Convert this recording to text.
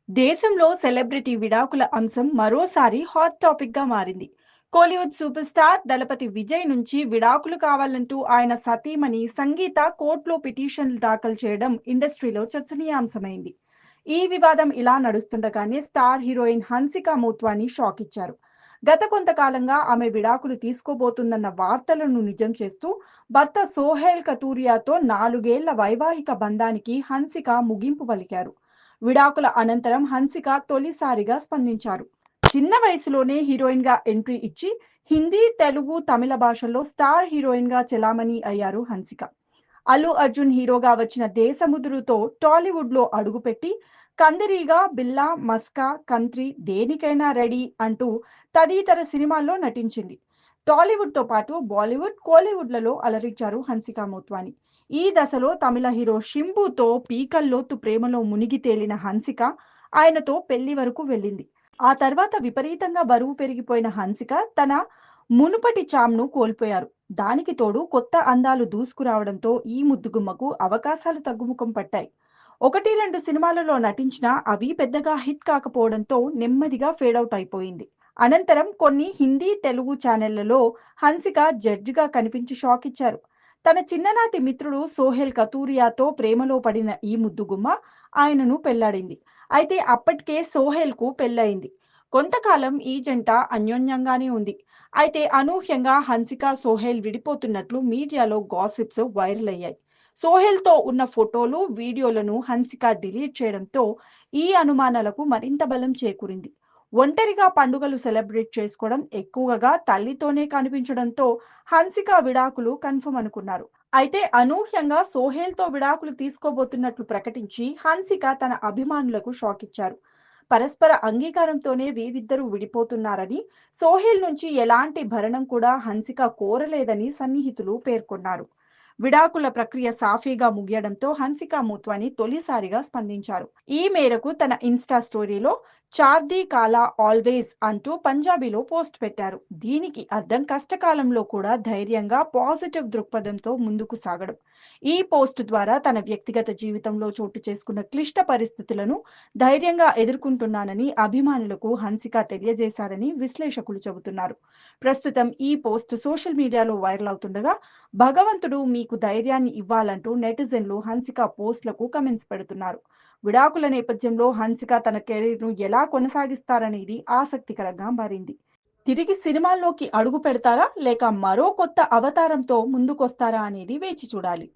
దేశంలో సెలబ్రిటీ విడాకుల అంశం మరోసారి హాట్ టాపిక్ గా మారింది. కోలీవుడ్ సూపర్ స్టార్ దళపతి విజయ్ నుంచి విడాకులు కావాలంటూ ఆయన సతీమణి సంగీత కోర్టులో పిటిషన్లు దాఖలు చేయడం ఇండస్ట్రీలో చర్చనీయాంశమైంది. ఈ వివాదం ఇలా నడుస్తుండగానే star heroine Hansika Motwani shock ఇచ్చారు. గత కొంతకాలంగా ఆమె విడాకులు తీసుకోబోతుందన్న వార్తలను నిజం చేస్తూ భర్త సోహెల్ కతూరియాతో 4 ఏళ్ల వైవాహిక బంధానికి హన్సిక ముగింపు పలికారు. విడాకుల అనంతరం హన్సిక తొలిసారిగా స్పందించారు. చిన్న వయసులోనే హీరోయిన్ గా ఎంట్రీ ఇచ్చి హిందీ, తెలుగు, తమిళ భాషల్లో స్టార్ హీరోయిన్ గా చెలామణి అయ్యారు హన్సిక. అల్లు అర్జున్ హీరోగా వచ్చిన దేశముదురుతో టాలీవుడ్ లో అడుగుపెట్టి కందిరీగా, బిల్లా, మస్కా, కంత్రి, దేనికైనా రెడీ అంటూ తదితర సినిమాల్లో నటించింది. టాలీవుడ్ తో పాటు బాలీవుడ్, కోలీవుడ్లలో అలరించారు హన్సిక మోత్వాని. ఈ దశలో తమిళ హీరో షింబుతో పీకల్లోతు ప్రేమలో మునిగి తేలిన హన్సిక ఆయనతో పెళ్లి వరకు వెళ్ళింది. ఆ తర్వాత విపరీతంగా బరువు పెరిగిపోయిన హన్సిక తన మునుపటి చామ్‌ను కోల్పోయారు. దానికి తోడు కొత్త అందాలు దూసుకురావడంతో ఈ ముద్దుగుమ్మకు అవకాశాలు తగ్గుముఖం పట్టాయి. 1, 2 సినిమాలలో నటించినా అవి పెద్దగా హిట్ కాకపోవడంతో నెమ్మదిగా ఫేడౌట్ అయిపోయింది. అనంతరం కొన్ని హిందీ, తెలుగు ఛానళ్లలో హన్సిక జడ్జిగా కనిపించి షాక్ ఇచ్చారు. తన చిన్ననాటి మిత్రుడు సోహెల్ కతూరియాతో ప్రేమలో పడిన ఈ ముద్దుగుమ్మ ఆయనను పెళ్లాడింది. అయితే అప్పటికే సోహెల్‌కు పెళ్లయింది. కొంతకాలం ఈ జంట అన్యోన్యంగానే ఉంది. అయితే అనూహ్యంగా హన్సిక, సోహెల్ విడిపోతున్నట్లు మీడియాలో గాసిప్స్ వైరల్ అయ్యాయి. సోహెల్‌తో ఉన్న ఫోటోలు, వీడియోలను హన్సిక డిలీట్ చేయడంతో ఈ అనుమానాలకు మరింత బలం చేకూరింది. ఒంటరిగా పండుగలు సెలబ్రేట్ చేసుకోవడం, ఎక్కువగా తల్లితోనే కనిపించడంతో హన్సిక విడాకులు కన్ఫర్మ్ అనుకున్నారు. అయితే అనూహ్యంగా సోహెల్‌తో విడాకులు తీసుకోబోతున్నట్లు ప్రకటించి హన్సిక తన అభిమానులకు షాక్ ఇచ్చారు. పరస్పర అంగీకారంతోనే వీరిద్దరూ విడిపోతున్నారని, సోహెల్ నుంచి ఎలాంటి భరణం కూడా హన్సిక కోరలేదని సన్నిహితులు పేర్కొన్నారు. విడాకుల ప్రక్రియ సాఫీగా ముగియడంతో హన్సిక మోత్వాని తొలిసారిగా స్పందించారు. ఈ మేరకు తన ఇన్స్టా స్టోరీలో చార్దీ కాలా ఆల్వేస్ అంటూ పంజాబీలో పోస్ట్ పెట్టారు. దీనికి అర్థం కష్టకాలంలో కూడా ధైర్యంగా పాజిటివ్ దృక్పథంతో ముందుకు సాగడం. ఈ పోస్ట్ ద్వారా తన వ్యక్తిగత జీవితంలో చోటు చేసుకున్న క్లిష్ట పరిస్థితులను ధైర్యంగా ఎదుర్కొంటున్నానని అభిమానులకు హన్సిక తెలియజేశారని విశ్లేషకులు చెబుతున్నారు. ప్రస్తుతం ఈ పోస్ట్ సోషల్ మీడియాలో వైరల్ అవుతుండగా భగవంతుడు మీకు ధైర్యాన్ని ఇవ్వాలంటూ నెటిజన్లు హన్సిక పోస్ట్లకు కమెంట్స్ పెడుతున్నారు. విడాకుల నేపథ్యంలో హన్సిక తన కెరీర్‌ను ఎలా కొనసాగిస్తారనేది ఆసక్తికరంగా మారింది. తిరిగి సినిమాల్లోకి అడుగు పెడతారా? లేక మరో కొత్త అవతారంతో ముందుకొస్తారా అనేది వేచి చూడాలి.